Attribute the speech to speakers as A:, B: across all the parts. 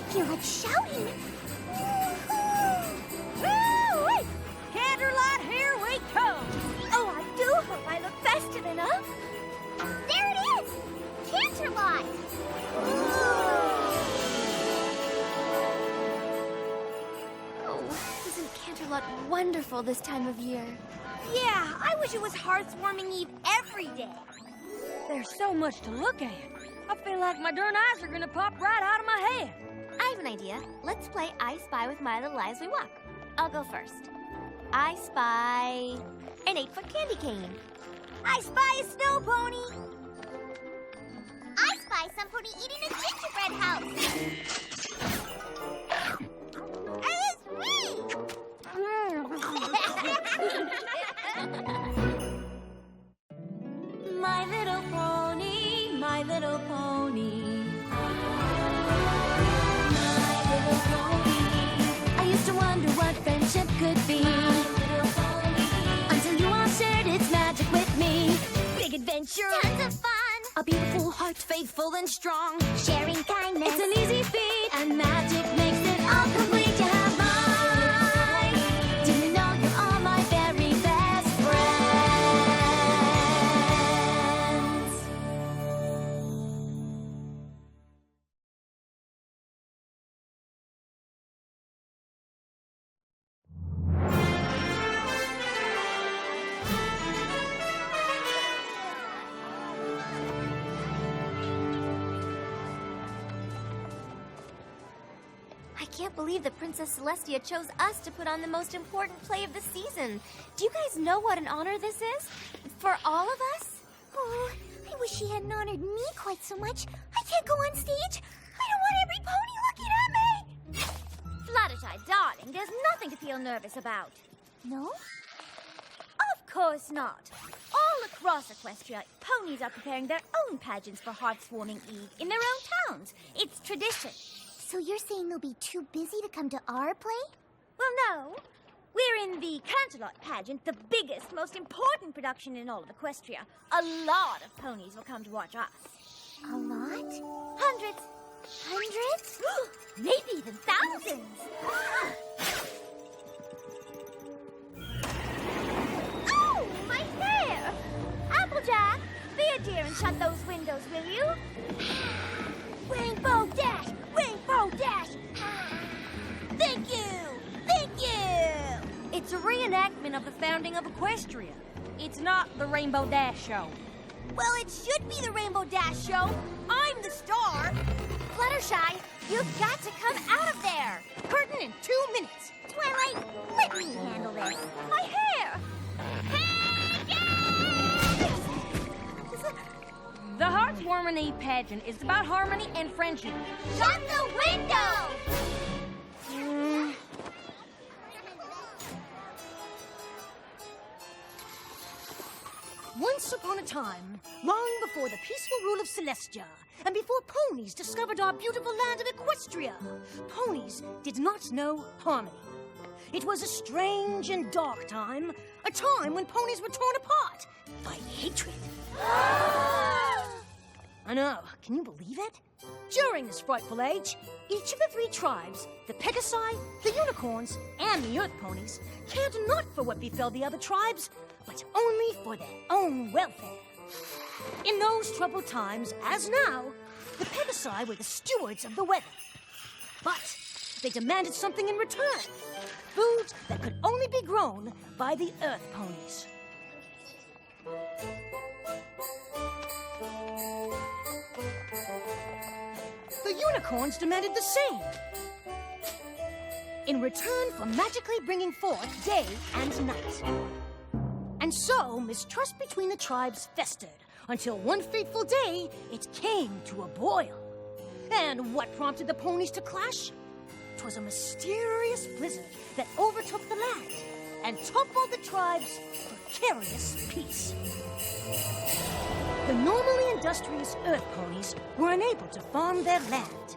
A: feel like shouting.
B: Woo-wee! Candlelight, here we come!
A: Oh, I do hope I look festive enough. There it is! Canterlot! Oh, isn't Canterlot wonderful this time of year?
B: Yeah, I wish it was Hearthswarming Eve every day. There's so much to look at. I feel like my darn eyes are gonna pop right out of my head.
A: I have an idea. Let's play I Spy with my little eyes we walk. I'll go first. I spy an 8-foot candy cane.
B: I spy a snow pony.
A: I spy somebody eating a gingerbread house. It's me!
B: My little pony, my little pony. My little pony.
A: I used to wonder what friendship could be.
B: My little pony.
A: Until you all shared its magic with me.
B: Big adventure.
A: Tons of fun.
B: A beautiful heart, faithful and strong.
A: Sharing kindness.
B: It's an easy feat.
A: And magic makes it all complete. You have mine. Do you know you're all my very best friends? I can't believe that Princess Celestia chose us to put on the most important play of the season. Do you guys know what an honor this is? For all of us? Oh, I wish she hadn't honored me quite so much. I can't go on stage. I don't want every pony looking at me.
B: Fluttershy, darling, there's nothing to feel nervous about.
A: No?
B: Of course not. All across Equestria, ponies are preparing their own pageants for Hearthswarming Eve in their own towns. It's tradition.
A: So you're saying they'll be too busy to come to our play?
B: Well, no. We're in the Canterlot pageant, the biggest, most important production in all of Equestria. A lot of ponies will come to watch us.
A: A lot?
B: Hundreds.
A: Hundreds?
B: Maybe even thousands. Oh, my hair! Applejack, be a dear and shut those windows, will you? Rainbow Dash! Rainbow Dash! Thank you! Thank you! It's a reenactment of the founding of Equestria. It's not the Rainbow Dash show. Well, it should be the Rainbow Dash show. I'm the star.
A: Fluttershy, you've got to come out of there.
B: Curtain in 2 minutes.
A: Twilight, let me handle this.
B: My hair! The Hearthswarming Eve pageant is about harmony and friendship.
A: Shut the window!
C: Once upon a time, long before the peaceful rule of Celestia, and before ponies discovered our beautiful land of Equestria, ponies did not know harmony. It was a strange and dark time, a time when ponies were torn apart by hatred. I know, can you believe it? During this frightful age, each of the 3 tribes, the Pegasi, the Unicorns, and the Earth Ponies, cared not for what befell the other tribes, but only for their own welfare. In those troubled times, as now, the Pegasi were the stewards of the weather. But they demanded something in return, food that could only be grown by the Earth Ponies. The Unicorns demanded the same, in return for magically bringing forth day and night. And so, mistrust between the tribes festered, until one fateful day, it came to a boil. And what prompted the ponies to clash? 'Twas a mysterious blizzard that overtook the land and toppled the tribe's precarious peace. The normally industrious Earth Ponies were unable to farm their land.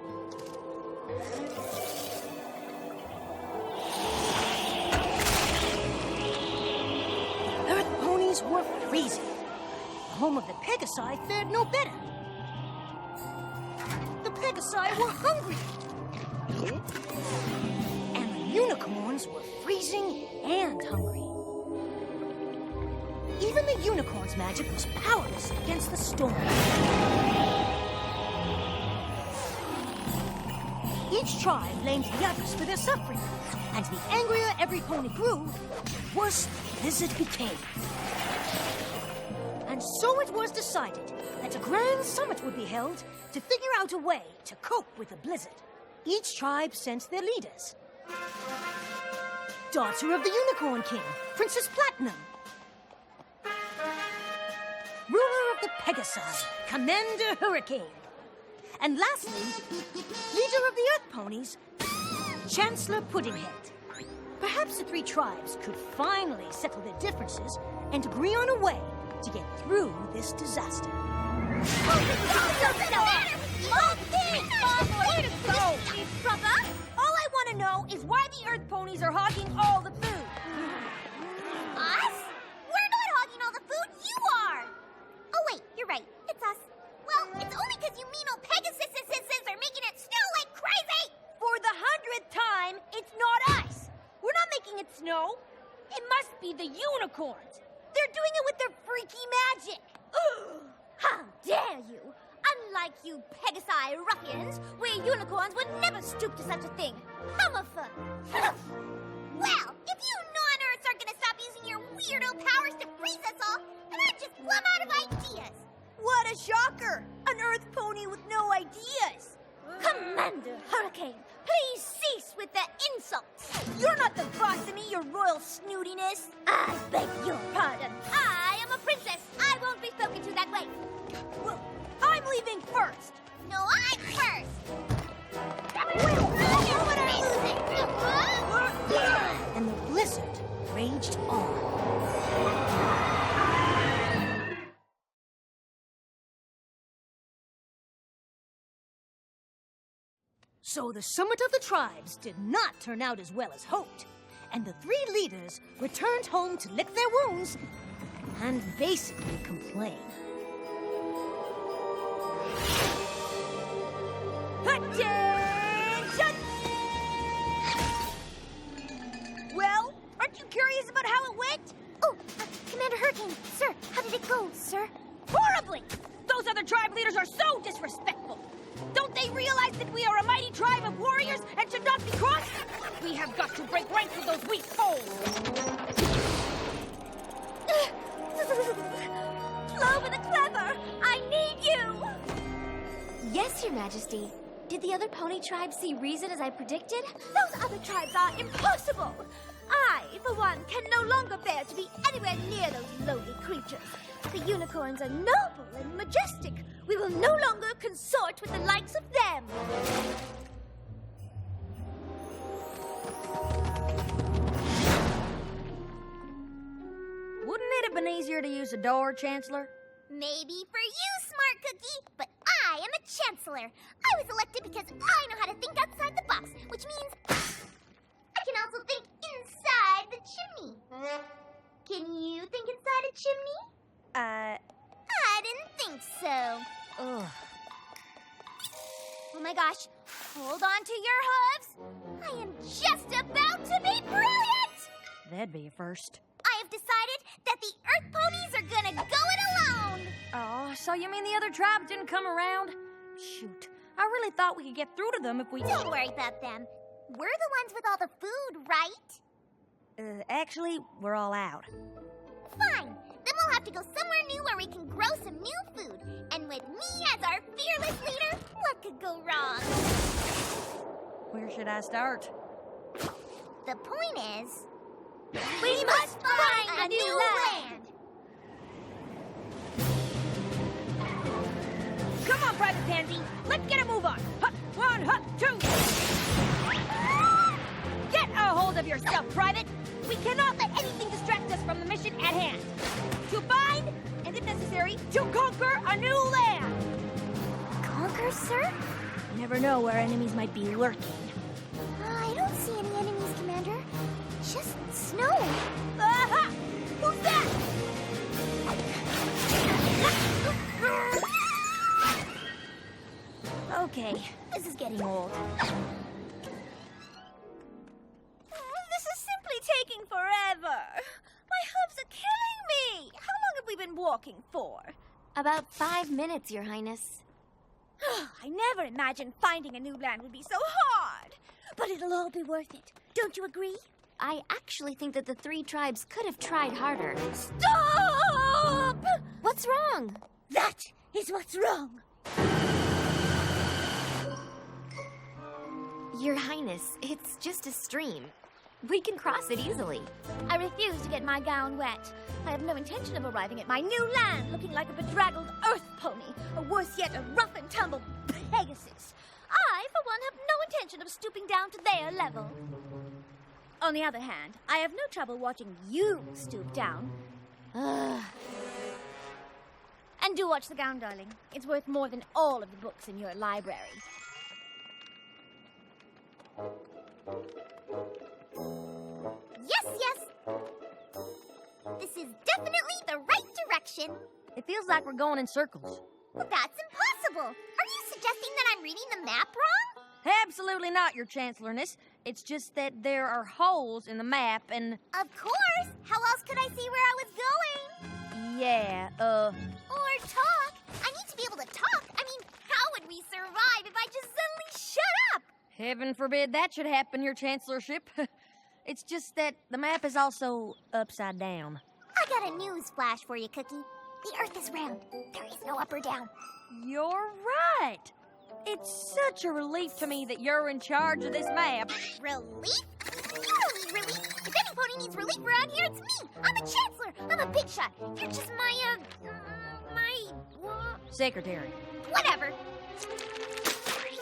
C: Earth Ponies were freezing. The home of the Pegasi fared no better. The Pegasi were hungry. And the unicorns were freezing and hungry. Even the unicorn's magic was powerless against the storm. Each tribe blamed the others for their suffering, and the angrier every pony grew, the worse the blizzard became. And so it was decided that a grand summit would be held to figure out a way to cope with the blizzard. Each tribe sent their leaders. Daughter of the Unicorn King, Princess Platinum. Ruler of the Pegasus, Commander Hurricane. And lastly, leader of the Earth Ponies, Chancellor Puddinghead. Perhaps the three tribes could finally settle their differences and agree on a way to get through this disaster.
B: Brother, all I want to know is why the Earth Ponies are hogging all the food.
A: Us? We're not hogging all the food, you are! Oh wait, you're right, it's us. Well, it's only because you mean old Pegasuses are making it snow like crazy!
B: For the 100th time, it's not us. We're not making it snow. It must be the unicorns. They're doing it with their freaky magic.
A: How dare you! Unlike you Pegasi ruffians, we unicorns would never stoop to such a thing. Hummerful. Well, if you non-Earths aren't gonna stop using your weirdo powers to freeze us all, then I'm just plumb out of ideas.
B: What a shocker! An Earth Pony with no ideas.
A: Commander Hurricane, please cease with the insults.
B: You're not the boss of me, your royal snootiness.
A: I beg your pardon. I am a princess. I won't be spoken to that way.
B: Well, I'm leaving first.
A: No, I'm first.
C: And the blizzard raged on. So the summit of the tribes did not turn out as well as hoped, and the three leaders returned home to lick their wounds and basically complain.
B: Attention! Well, aren't you curious about how it went?
A: Oh, Commander Hurricane, sir, how did it go, sir?
B: Horribly! Those other tribe leaders are so disrespectful. Don't they realize that we are a mighty tribe of warriors and should not be crossed? We have got to break ranks with those weak foes.
A: Clover the Clever, I need you! Yes, Your Majesty. Did the other pony tribes see reason as I predicted? Those other tribes are impossible! I, for one, can no longer bear to be anywhere near those lowly creatures. The unicorns are noble and majestic. We will no longer consort with the likes of them.
B: Wouldn't it have been easier to use a door, Chancellor?
A: Maybe for you, Smart Cookie, but I am a Chancellor. I was elected because I know how to think outside the box, which means I can also think inside the chimney. Can you think inside a chimney? I didn't think so.
B: Ugh.
A: Oh my gosh, hold on to your hooves. I am just about to be brilliant!
B: That'd be a first.
A: I have decided that the Earth Ponies are gonna go it alone!
B: Oh, so you mean the other tribes didn't come around? Shoot, I really thought we could get through to them if we...
A: Don't worry about them. We're the ones with all the food, right?
B: Actually, we're all out.
A: Fine. Then we'll have to go somewhere new where we can grow some new food. And with me as our fearless leader, what could go wrong?
B: Where should I start?
A: The point is, we must find a new land!
B: Come on, Private Pansy. Let's get a move on. Hut, one, hut, two. Get a hold of yourself, Private. We cannot let anything distract us from the mission at hand. To find, and if necessary, to conquer a new land.
A: Conquer, sir?
B: You never know where enemies might be lurking.
A: I don't see any enemies, Commander. Just snow.
B: Aha! Who's that? Okay, this is getting old. walking for?
A: About 5 minutes, Your Highness.
B: I never imagined finding a new land would be so hard. But it'll all be worth it. Don't you agree?
A: I actually think that the 3 tribes could have tried harder.
B: Stop!
A: What's wrong?
B: That is what's wrong.
A: Your Highness, it's just a stream. We can cross it easily.
B: I refuse to get my gown wet. I have no intention of arriving at my new land looking like a bedraggled earth pony, or worse yet, a rough and tumble pegasus. I, for one, have no intention of stooping down to their level. On the other hand, I have no trouble watching you stoop down. And do watch the gown, darling. It's worth more than all of the books in your library.
A: Yes! This is definitely the right direction.
B: It feels like we're going in circles.
A: Well, that's impossible. Are you suggesting that I'm reading the map wrong?
B: Absolutely not, Your Chancellorness. It's just that there are holes in the map and...
A: Of course! How else could I see where I was going?
B: Yeah,
A: Or talk. I need to be able to talk. I mean, how would we survive if I just suddenly shut up?
B: Heaven forbid that should happen, Your Chancellorship. It's just that the map is also upside down.
A: I got a news flash for you, Cookie. The Earth is round. There is no up or down.
B: You're right. It's such a relief to me that you're in charge of this map.
A: Relief? You don't need relief. If any pony needs relief around here, it's me. I'm a chancellor. I'm a big shot. You're just my,
B: Secretary.
A: Whatever.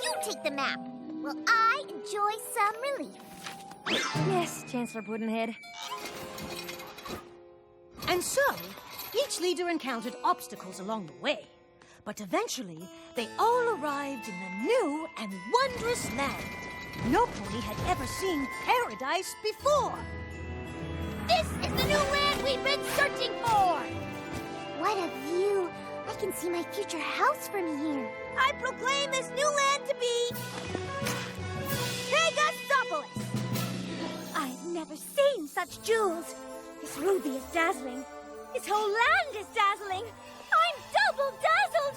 A: You take the map. Will I enjoy some relief?
B: Yes, Chancellor Puddinhead.
C: And so, each leader encountered obstacles along the way. But eventually, they all arrived in the new and wondrous land. No pony had ever seen paradise before.
A: This is the new land we've been searching for! What a view! I can see my future house from here.
B: I proclaim this new land to be... Pegasus! I've never seen such jewels. This ruby is dazzling. This whole land is dazzling. I'm double dazzled.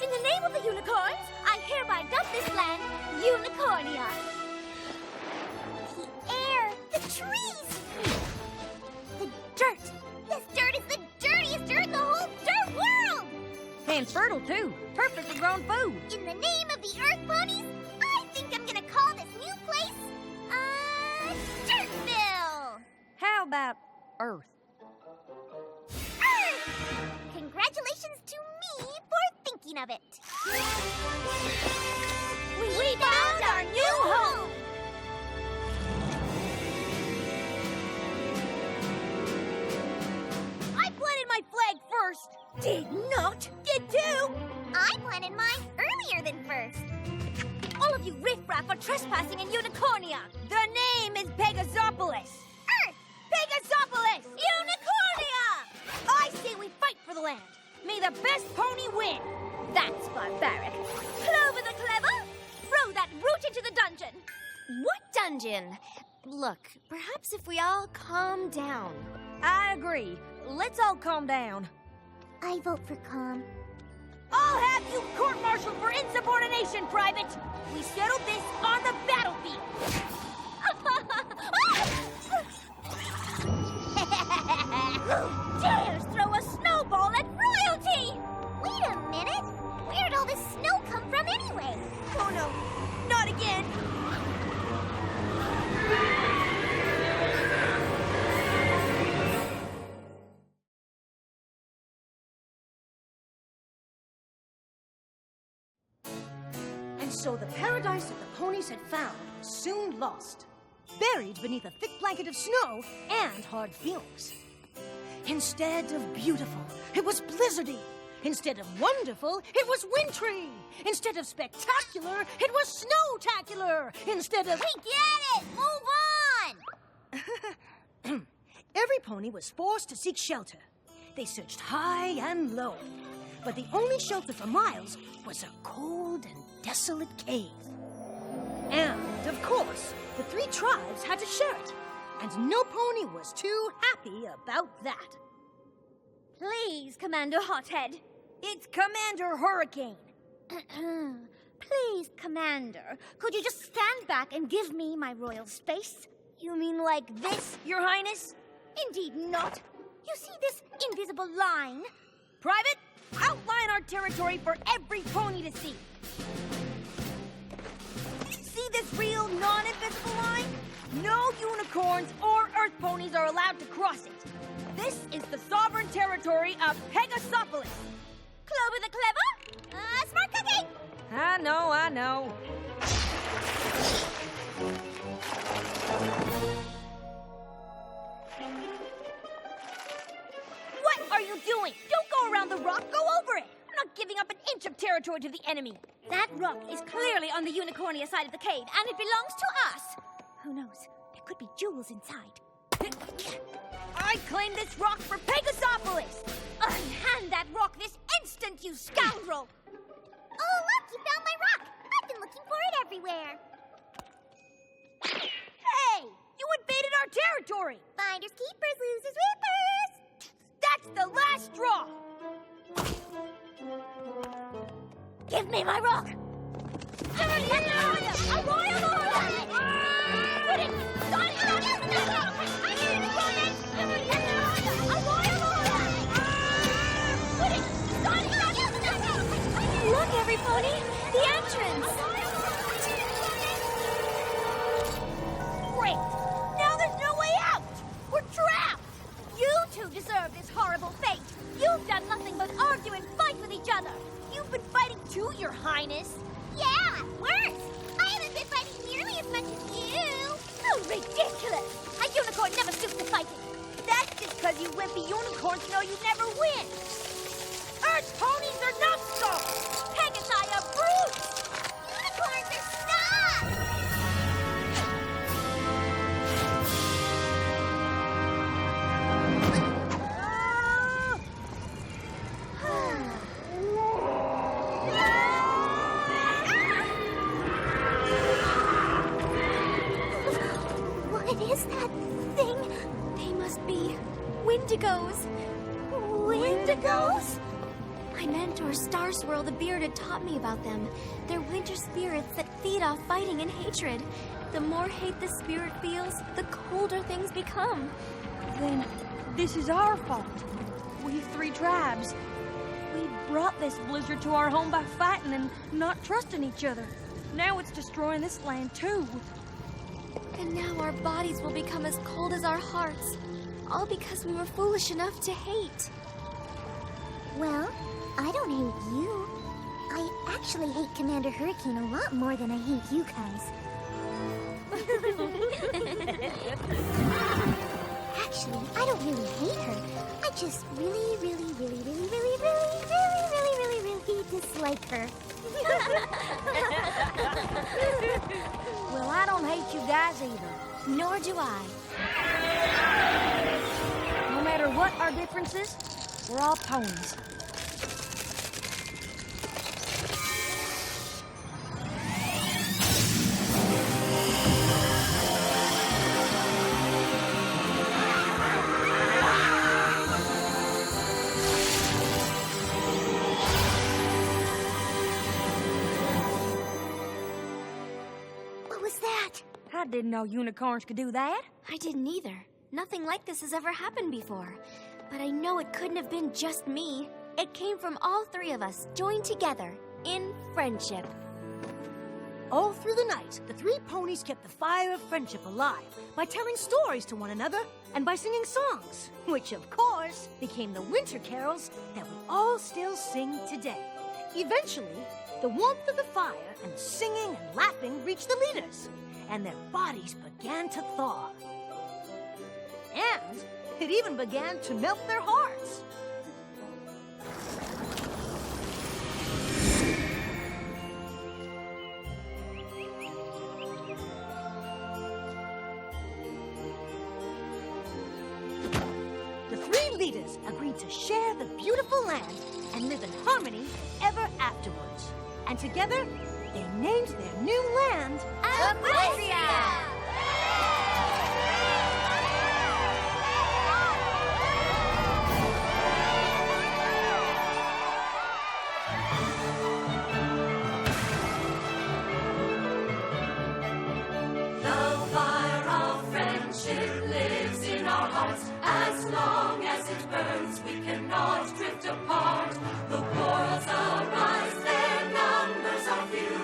B: In the name of the unicorns, I hereby dub this land Unicornia.
A: The air, the trees, the dirt. This dirt is the dirtiest dirt in the whole dirt world.
B: And fertile, too. Perfectly grown food.
A: In the name of the Earth Ponies, I think I'm gonna call this new place, Dirtville.
B: How about Earth?
A: Earth! Congratulations to me for thinking of it. We found our new home!
B: I planted my flag first. Did not get to.
A: I planted mine earlier than first.
B: All of you riffraff are trespassing in Unicornia. The name is Pegasopolis.
A: Earth!
B: Pegasopolis! Unicornia! I say we fight for the land. May the best pony win. That's barbaric. Clover the clever, throw that root into the dungeon.
A: What dungeon? Look, perhaps if we all calm down.
B: I agree. Let's all calm down.
A: I vote for calm.
B: I'll have you court-martialed for insubordination, Private. We settled this on the battlefield. Who dares throw a snowball at royalty?
A: Wait a minute. Where did all this snow come from anyway?
B: Oh no, not again.
C: And so the paradise that the ponies had found was soon lost, buried beneath a thick blanket of snow and hard feelings. Instead of beautiful, it was blizzardy. Instead of wonderful, it was wintry. Instead of spectacular, it was snowtacular. Instead of...
A: We get it! Move on!
C: Every pony was forced to seek shelter. They searched high and low. But the only shelter for miles was a cold and desolate cave. And, of course, the 3 tribes had to share it. And no pony was too happy about that.
A: Please, Commander Hothead.
B: It's Commander Hurricane.
A: Please, Commander, could you just stand back and give me my royal space?
B: You mean like this, Your Highness?
A: Indeed not. You see this invisible line?
B: Private, outline our territory for every pony to see. See this real non-invisible line? No unicorns or earth ponies are allowed to cross it. This is the sovereign territory of Pegasopolis.
A: Clover the Clever? Smart cookie!
B: I know. What are you doing? Don't go around the rock, go over it! I'm not giving up an inch of territory to the enemy.
A: That rock is clearly on the unicornia side of the cave, and it belongs to us. Who knows? There could be jewels inside.
B: I claim this rock for Pegasopolis!
A: Unhand that rock this instant, you scoundrel! Oh, look, you found my rock! I've been looking for it everywhere.
B: Hey! You invaded our territory!
A: Finders keepers, losers weepers!
B: That's the last straw!
A: Give me my rock! A royal order! Put it! Got it! I need it! A royal order! Put it! Got it! Look, everypony! The entrance!
B: Great! Now there's no way out! We're trapped!
A: You two deserve this horrible fate! You've done nothing but argue and fight with each other!
B: You've been fighting too, Your Highness!
A: Yeah, worse! I haven't been fighting nearly as much as you! How ridiculous! A unicorn never stoops to fighting!
B: That's just because you wimpy unicorns know you never win! Earth ponies are numbskulls!
A: Pegasi are brutes! Unicorns are stuck! What is that thing? They must be Wendigos. Wendigos? My mentor, Star Swirl the Bearded, taught me about them. They're winter spirits that feed off fighting and hatred. The more hate the spirit feels, the colder things become.
B: Then this is our fault. We three tribes. We brought this blizzard to our home by fighting and not trusting each other. Now it's destroying this land too.
A: And now our bodies will become as cold as our hearts. All because we were foolish enough to hate. Well, I don't hate you. I actually hate Commander Hurricane a lot more than I hate you guys. Actually, I don't really hate her. I just really dislike her.
B: Well, I don't hate you guys either.
A: Nor do I.
B: No matter what our differences, we're all ponies.
A: What was that?
B: I didn't know unicorns could do that.
A: I didn't either. Nothing like this has ever happened before. But I know it couldn't have been just me. It came from all three of us, joined together, in friendship.
C: All through the night, the three ponies kept the fire of friendship alive by telling stories to one another and by singing songs, which of course became the winter carols that we all still sing today. Eventually, the warmth of the fire and the singing and laughing reached the leaders, and their bodies began to thaw. And it even began to melt their hearts. The three leaders agreed to share the beautiful land and live in harmony ever afterwards. And together, they named their new land
A: Equestria!
D: burns, we cannot drift apart. The quarrels arise, their numbers are few.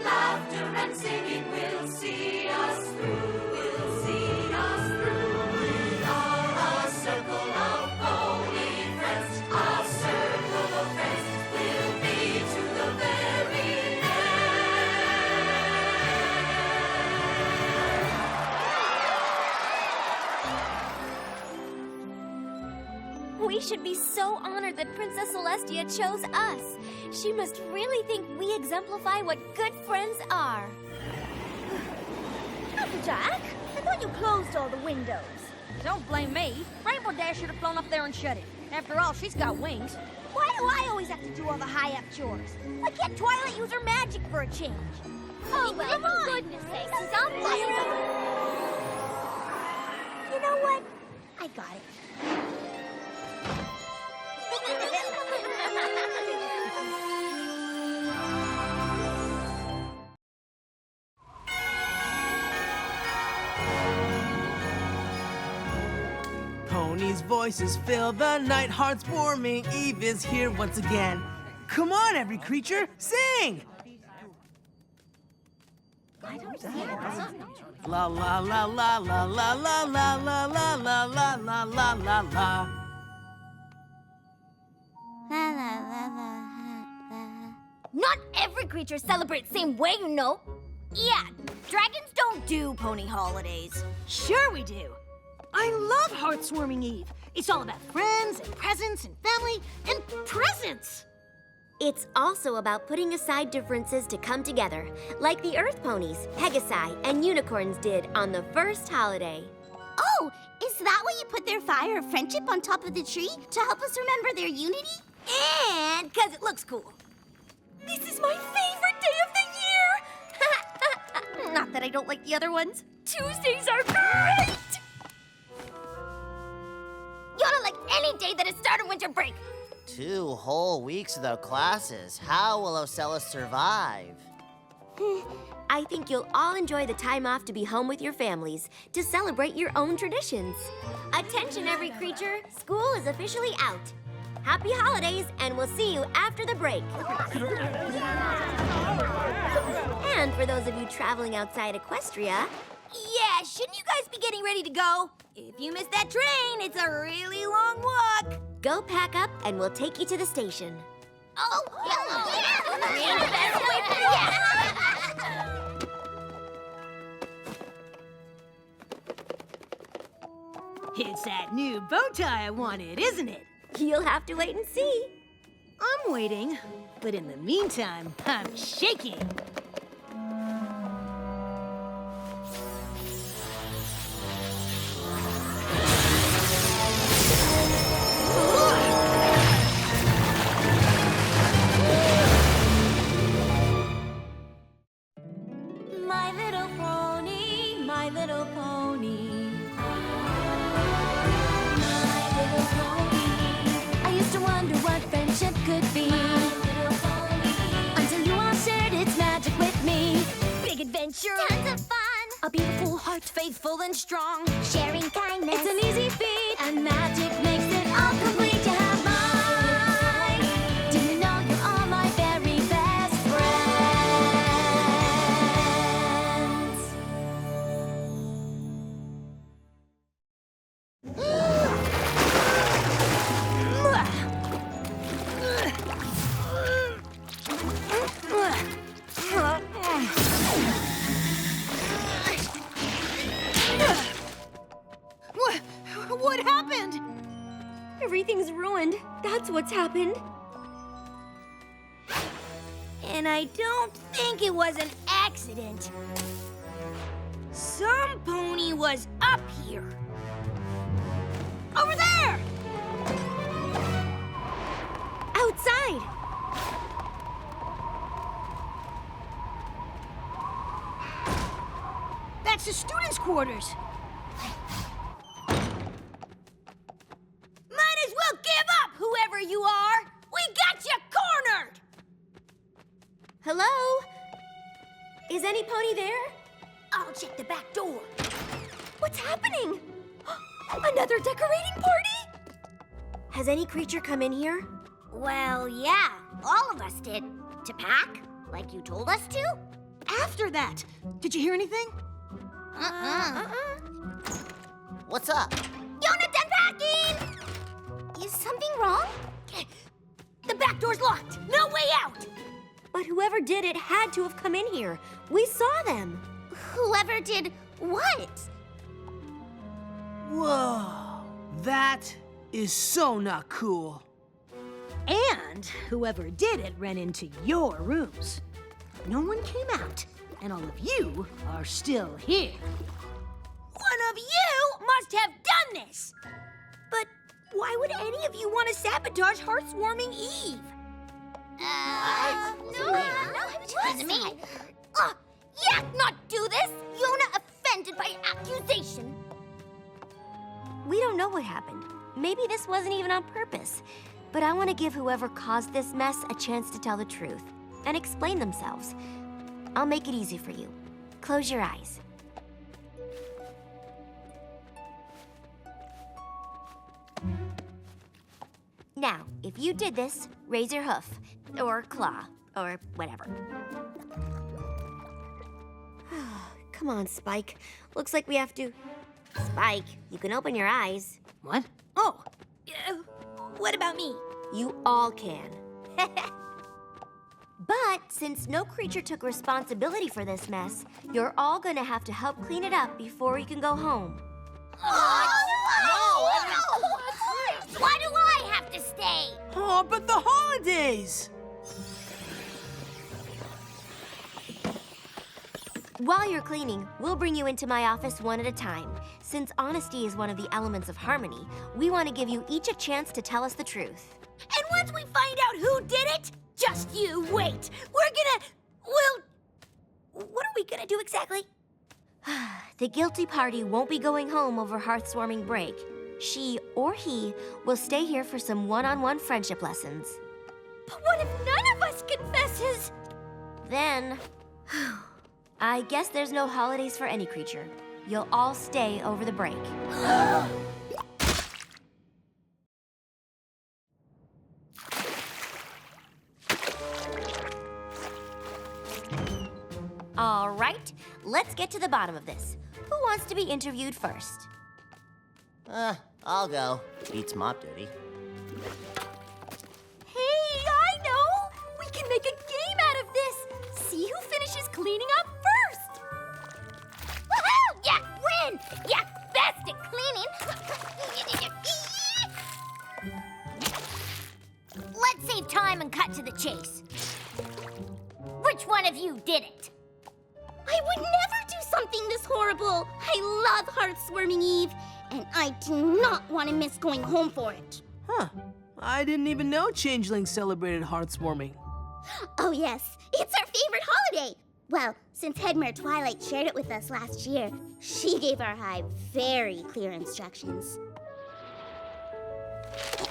D: Laughter and singing will see us through. Will see us through. We are a circle of pony friends. A circle of friends will be to the very end.
A: We should be so honored that Princess Celestia chose us. She must really think we exemplify what good friends are.
B: Applejack, I thought you closed all the windows.
C: Don't blame me. Rainbow Dash should have flown up there and shut it. After all, she's got wings.
B: Why do I always have to do all the high-up chores? Why can't Twilight use her magic for a change?
A: Oh, well,
B: come on.
A: for goodness sakes, stop playing.
B: You know what? I got it.
E: Ponies' voices fill the night. Hearthswarming Eve is here once again. Come on, every creature, sing! La la la la la la la la la la la la la la la la.
A: Not every creature celebrates the same way, you know.
B: Yeah, dragons don't do pony holidays.
C: Sure we do. I love Hearthswarming Eve. It's all about friends and presents and family and presents.
A: It's also about putting aside differences to come together, like the Earth ponies, pegasi, and unicorns did on the first holiday.
B: Oh, is that why you put their fire of friendship on top of the tree to help us remember their unity? And because it looks cool.
A: This is my favorite day of the year!
B: Not that I don't like the other ones.
A: Tuesdays are great!
B: You ought to like any day that has started winter break.
F: 2 whole weeks without classes. How will Ocella survive?
A: I think you'll all enjoy the time off to be home with your families, to celebrate your own traditions. Attention, every creature! School is officially out. Happy holidays, and we'll see you after the break. And for those of you traveling outside Equestria,
B: Yeah, shouldn't you guys be getting ready to go? If you miss that train, it's a really long walk.
A: go pack up and we'll take you to the station.
B: Oh,
C: It's that new bow tie I wanted, isn't it?
A: You'll have to wait and see.
C: I'm waiting, but in the meantime, I'm shaking.
B: My little pony, my little pony. My little pony. I used to wonder what friendship could be. Until you all shared its magic with me. Big adventure.
A: Tons of fun.
B: A beautiful heart, faithful and strong.
A: Sharing kindness.
B: It's an easy feat, and magic makes it all complete to have mine. Do you know you're all my very best friends?
C: What happened?
A: Everything's ruined. That's what's happened.
B: And I don't think it was an accident. Some pony was up here. Over there!
A: Outside.
C: That's the students' quarters.
B: Might as well give up, whoever you are! We got you cornered!
A: Hello? Is any pony there?
B: I'll check the back door.
A: What's happening? Another decorating party? Has any creature come in here?
B: Well, yeah, all of us did. To pack, like you told us to.
C: After that, did you hear anything?
F: What's up?
B: Jonathan packing!
A: Is something wrong?
C: The back door's locked. No way out.
A: But whoever did it had to have come in here. We saw them.
B: Whoever did what?
E: Whoa. That is so not cool.
C: And whoever did it ran into your rooms. No one came out, and all of you are still here.
B: One of you must have done this! But why would any of you want to sabotage Hearthswarming Eve? It wasn't me. Yak not do this! Yona offended by accusation.
A: We don't know what happened. Maybe this wasn't even on purpose. But I want to give whoever caused this mess a chance to tell the truth and explain themselves. I'll make it easy for you. Close your eyes. Now, if you did this, raise your hoof, or claw, or whatever. Come on, Spike. Looks like we have to... Spike, you can open your eyes.
C: What? Oh,
B: What about me?
A: You all can. But since no creature took responsibility for this mess, you're all gonna have to help clean it up before you can go home.
B: Why do I have to stay?
E: Oh, but the holidays!
A: While you're cleaning, we'll bring you into my office one at a time. Since honesty is one of the elements of harmony, we want to give you each a chance to tell us the truth.
B: And once we find out who did it, just you wait. What are we gonna do exactly?
A: The guilty party won't be going home over Hearthswarming break. She or he will stay here for some one-on-one friendship lessons.
B: But what if none of us confesses?
A: Then, I guess there's no holidays for any creature. You'll all stay over the break. All right, let's get to the bottom of this. Who wants to be interviewed first?
F: I'll go. Beats mop duty.
B: Hey, I know! We can make a game out of this! See who finishes cleaning up first! Woohoo! Yak win! Yak best at cleaning! Let's save time and cut to the chase. Which one of you did it? I would never do something this horrible! I love Hearthswarming Eve, and I do not want to miss going home for it.
E: Huh. I didn't even know changelings celebrated Hearthswarming.
B: Oh yes, it's our favorite holiday! Well, since Headmare Twilight shared it with us last year, she gave our hive very clear instructions.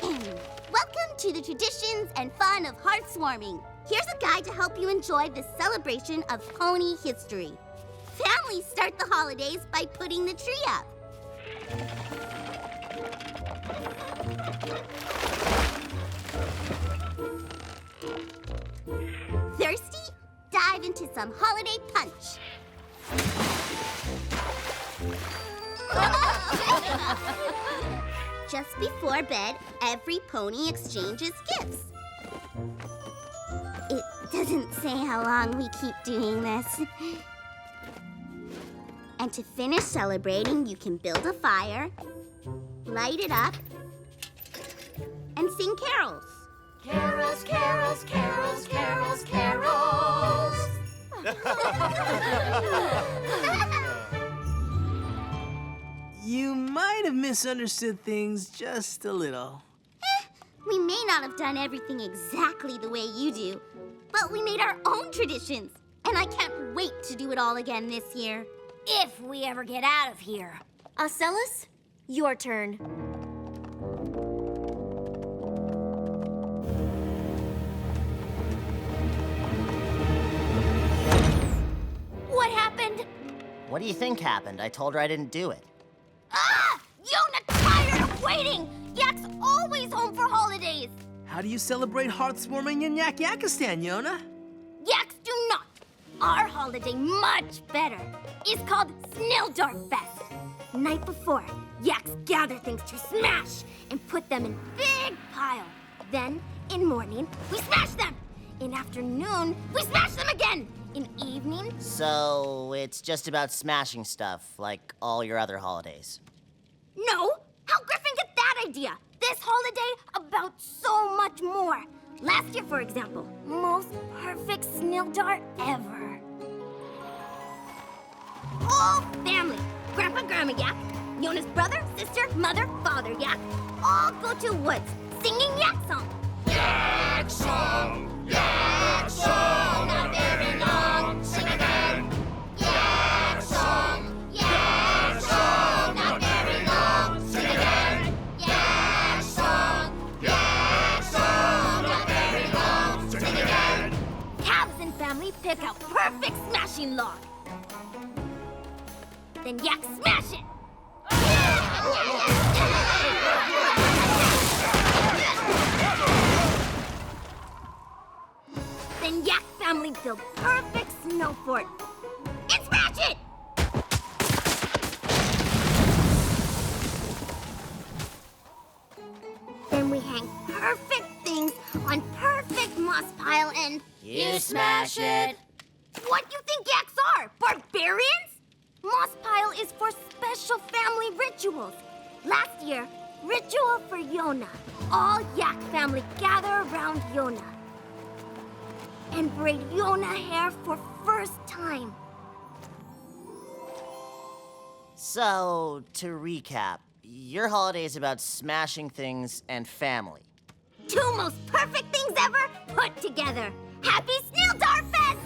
B: Welcome to the traditions and fun of Hearthswarming. Here's a guide to help you enjoy this celebration of pony history. Families start the holidays by putting the tree up. Thirsty? Dive into some holiday punch. Just before bed, every pony exchanges gifts. It doesn't say how long we keep doing this. And to finish celebrating, you can build a fire, light it up, and sing carols.
D: Carols, carols, carols, carols, carols.
E: You might have misunderstood things just a little.
B: We may not have done everything exactly the way you do, but we made our own traditions, and I can't wait to do it all again this year. If we ever get out of here.
A: Ocellus, your turn.
B: What happened?
F: What do you think happened? I told her I didn't do it.
B: Ah! Yona tired of waiting!
A: Yak's always home for holidays.
E: How do you celebrate Hearthswarming in Yak-Yakistan, Yona?
A: Yaks do not. Our holiday, much better, is called Snildart Fest. Night before, Yaks gather things to smash and put them in big pile. Then, in morning, we smash them. In afternoon, we smash them again. In evening,
F: So it's just about smashing stuff, like all your other holidays.
A: no. How Griffin get that idea? This holiday about so much more. Last year, for example, most perfect Snildart ever. All family. Grandpa, Grandma Yak, Yona's brother, sister, mother, father Yak, all go to woods singing Yak song.
D: Yak song, yak song, not very long. Sing again. Yak song, not very long. Sing again. Yak song, not very long. Sing again.
A: Cabs and family pick out perfect smashing log. Then Yak smash it. Then Yak family build perfect snow fort. And smash it! Then we hang perfect things on perfect moss pile and...
F: You smash it.
A: What do you think Yaks are? Barbarians? Moss pile is for special family rituals. Last year, ritual for Yona. All Yak family gather around Yona and braid Yona hair for first time.
F: So, to recap, your holiday is about smashing things and family.
A: Two most perfect things ever put together. Happy Snildart Fest!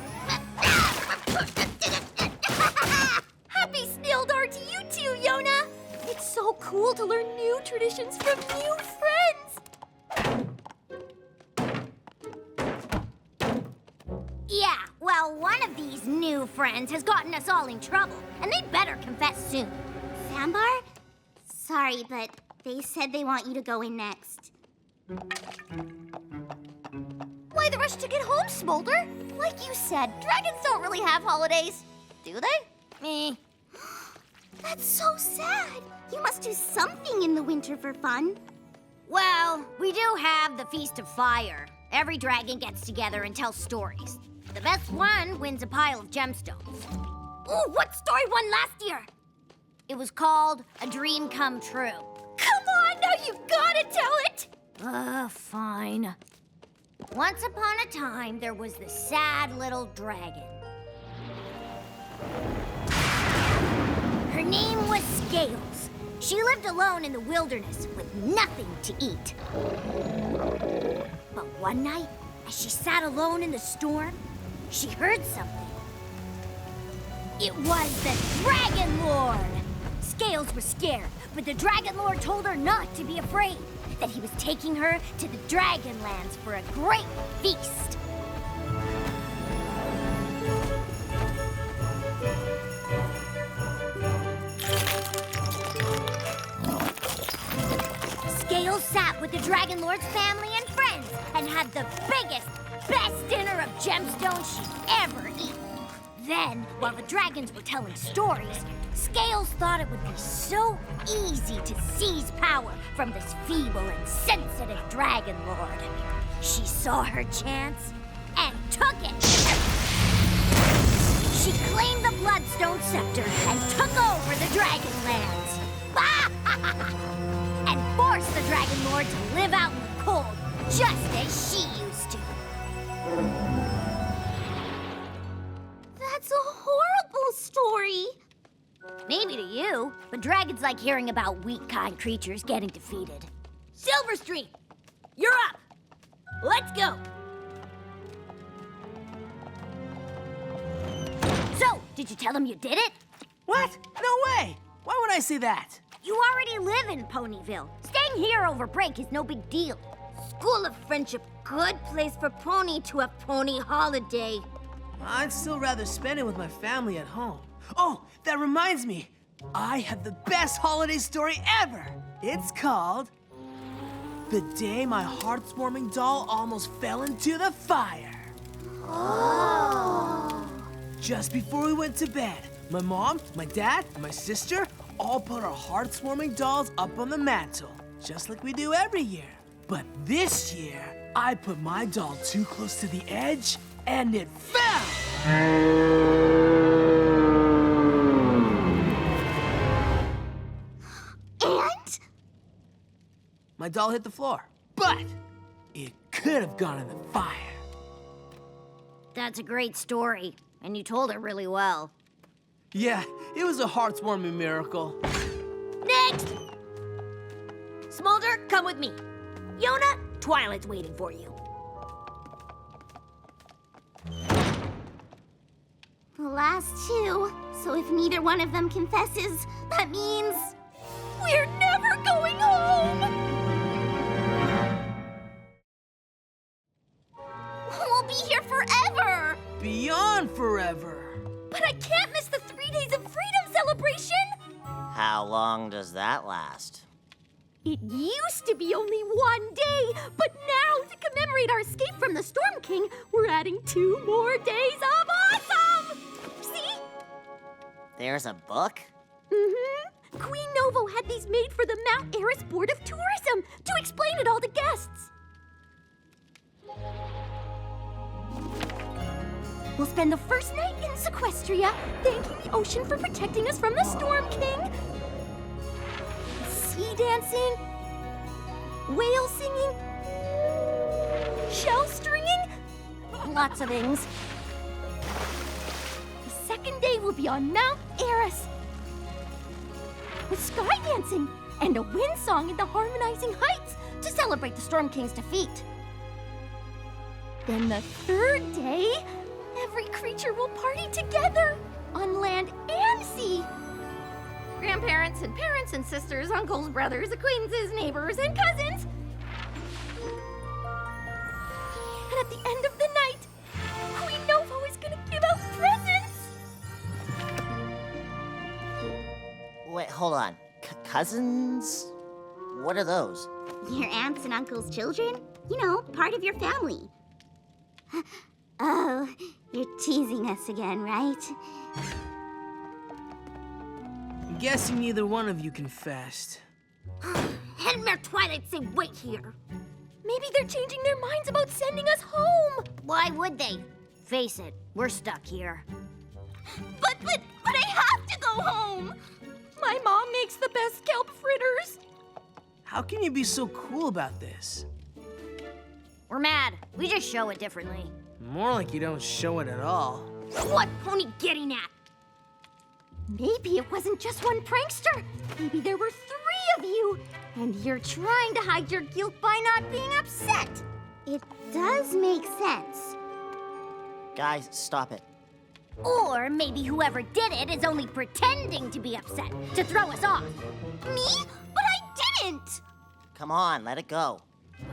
A: Happy Snildart to you too, Yona! It's so cool to learn new traditions from new friends! Yeah, well, one of these new friends has gotten us all in trouble, and they better confess soon. Sambar? Sorry, but they said they want you to go in next. Why the rush to get home, Smolder? Like you said, dragons don't really have holidays, do they? That's so sad. You must do something in the winter for fun. Well, we do have the Feast of Fire. Every dragon gets together and tells stories. The best one wins a pile of gemstones. Ooh, what story won last year? It was called A Dream Come True. Come on, now you've gotta tell it! Fine. Once upon a time, there was this sad little dragon. Her name was Scales. She lived alone in the wilderness with nothing to eat. But one night, as she sat alone in the storm, she heard something. It was the Dragon Lord! Scales was scared, but the Dragon Lord told her not to be afraid, that he was taking her to the Dragonlands for a great feast. Scales sat with the Dragon Lord's family and friends and had the biggest, best dinner of gemstones she'd ever eaten. Then, while the dragons were telling stories, Scales thought it would be so easy to seize power from this feeble and sensitive Dragon Lord. She saw her chance and took it. She claimed the Bloodstone Scepter and took over the Dragonlands. And forced the Dragon Lord to live out in the cold, just as she used to. That's a horrible story. Maybe to you, but dragons like hearing about weak, kind creatures getting defeated. Silverstream, you're up. Let's go. So, did you tell him you did it?
E: What? No way! Why would I say that?
A: You already live in Ponyville. Staying here over break is no big deal. School of Friendship, good place for Pony to have pony holiday.
E: I'd still rather spend it with my family at home. Oh, that reminds me. I have the best holiday story ever. It's called The day my Hearthswarming doll almost fell into the fire. Just before we went to bed, my mom, my dad, and my sister all put our Hearthswarming dolls up on the mantle, just like we do every year. But this year, I put my doll too close to the edge, and it fell!
A: And?
E: My doll hit the floor, but it could have gone in the fire.
B: That's a great story, and you told it really well.
E: Yeah, it was a heartwarming miracle.
B: Next! Smolder, come with me. Yona, Twilight's waiting for you.
A: The last two. So if neither one of them confesses, that means we're never going home! We'll be here forever!
E: Beyond forever.
A: But I can't miss the 3 days of freedom celebration!
F: How long does that last?
A: It used to be only 1 day, but now to commemorate our escape from the Storm King, we're adding 2 more days of awesome! See?
F: There's a book?
A: Mm-hmm. Queen Novo had these made for the Mount Eris Board of Tourism to explain it all to guests. We'll spend the first night in Equestria, thanking the ocean for protecting us from the Storm King. Sea dancing, whale singing, shell stringing, lots of things. The second day will be on Mount Eris with sky dancing and a wind song in the Harmonizing Heights to celebrate the Storm King's defeat. Then the third day, every creature will party together on land and sea. Grandparents and parents and sisters, uncles, brothers, acquaintances, neighbors, and cousins. And at the end of the night, Queen Novo is gonna give out presents.
F: Wait, hold on. Cousins? What are those?
A: Your aunts and uncles' children? You know, part of your family. Oh, you're teasing us again, right?
E: I'm guessing neither one of you confessed.
A: Headmare Twilight say wait here. Maybe they're changing their minds about sending us home.
B: Why would they? Face it, we're stuck here.
A: But I have to go home. My mom makes the best kelp fritters.
E: How can you be so cool about this?
B: We're mad. We just show it differently.
E: More like you don't show it at all.
A: What Pony getting at? Maybe it wasn't just one prankster. Maybe there were 3 of you, and you're trying to hide your guilt by not being upset. It does make sense.
F: Guys, stop it.
B: Or maybe whoever did it is only pretending to be upset to throw us off.
A: Me? But I didn't!
F: Come on, let it go.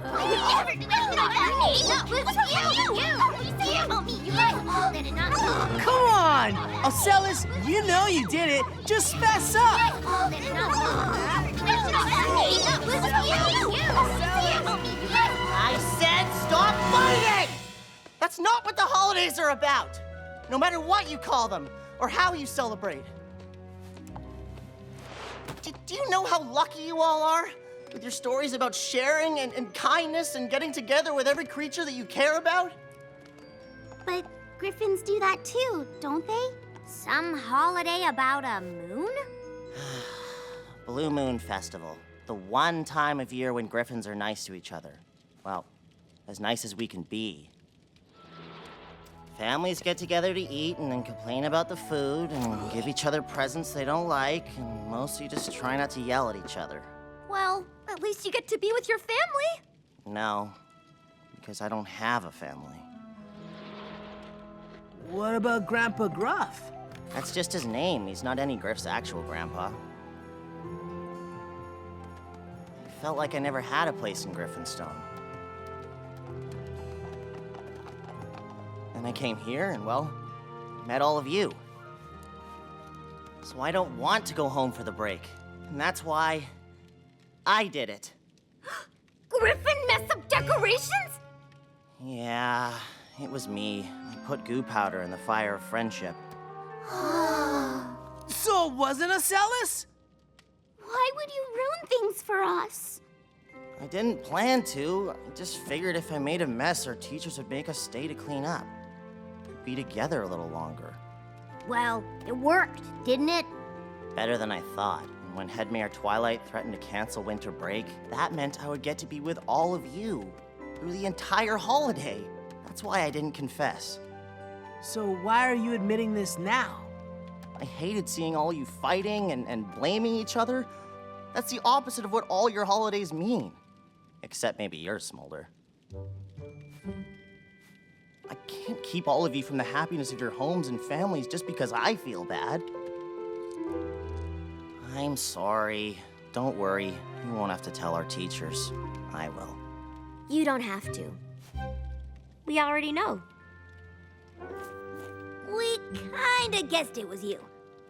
A: I would never do anything like that! It was you! You guys all did it, not me!
E: Come on! Ocellus, you know you did it. Just fess up!
A: All did it, not me! It was you!
F: I said stop fighting! That's not what the holidays are about. No matter what you call them, or how you celebrate. Do you know how lucky you all are? With your stories about sharing and kindness and getting together with every creature that you care about?
A: But griffins do that too, don't they?
B: Some holiday about a moon?
F: Blue Moon Festival. The one time of year when griffins are nice to each other. Well, as nice as we can be. Families get together to eat and then complain about the food and give each other presents they don't like and mostly just try not to yell at each other.
A: Well, at least you get to be with your family.
F: No, because I don't have a family.
E: What about Grandpa Gruff?
F: That's just his name. He's not any Griff's actual grandpa. I felt like I never had a place in Griffinstone. Then I came here and, well, met all of you. So I don't want to go home for the break. And that's why I did it.
A: Griffin mess up decorations?
F: Yeah, it was me. I put goo powder in the fire of friendship.
E: So it wasn't a Celis?
A: Why would you ruin things for us?
F: I didn't plan to. I just figured if I made a mess, our teachers would make us stay to clean up. We'd be together a little longer.
A: Well, it worked, didn't it?
F: Better than I thought. And when Head Mayor Twilight threatened to cancel winter break, that meant I would get to be with all of you through the entire holiday. That's why I didn't confess.
E: So why are you admitting this now?
F: I hated seeing all you fighting and blaming each other. That's the opposite of what all your holidays mean. Except maybe yours, Smolder. I can't keep all of you from the happiness of your homes and families just because I feel bad. I'm sorry. Don't worry. You won't have to tell our teachers. I will.
A: You don't have to. We already know. We kinda guessed it was you,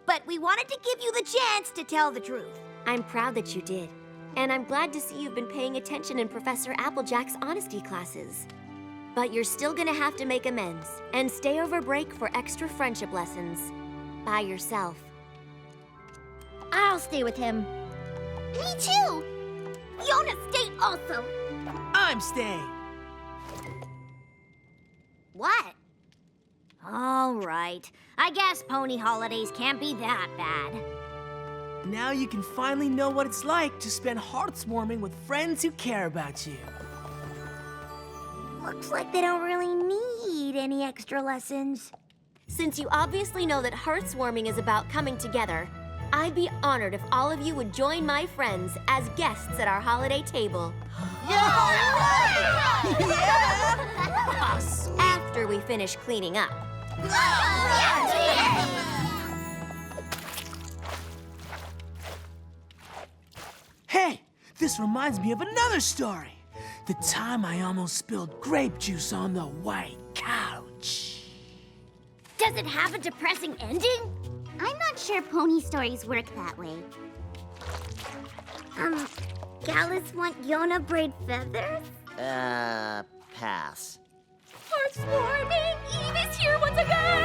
A: but we wanted to give you the chance to tell the truth. I'm proud that you did, and I'm glad to see you've been paying attention in Professor Applejack's honesty classes. But you're still gonna have to make amends and stay over break for extra friendship lessons by yourself. I'll stay with him. Me too! Yona, stay also!
E: I'm staying.
A: What? All right. I guess pony holidays can't be that bad.
E: Now you can finally know what it's like to spend Hearthswarming with friends who care about you.
A: Looks like they don't really need any extra lessons. Since you obviously know that Hearthswarming is about coming together, I'd be honored if all of you would join my friends as guests at our holiday table. After we finish cleaning up.
E: Hey, this reminds me of another story. The time I almost spilled grape juice on the white couch.
A: Does it have a depressing ending? I'm not sure pony stories work that way. Gallus want Yona braid feathers?
F: Pass.
A: Hearthswarming! Eve is here once again!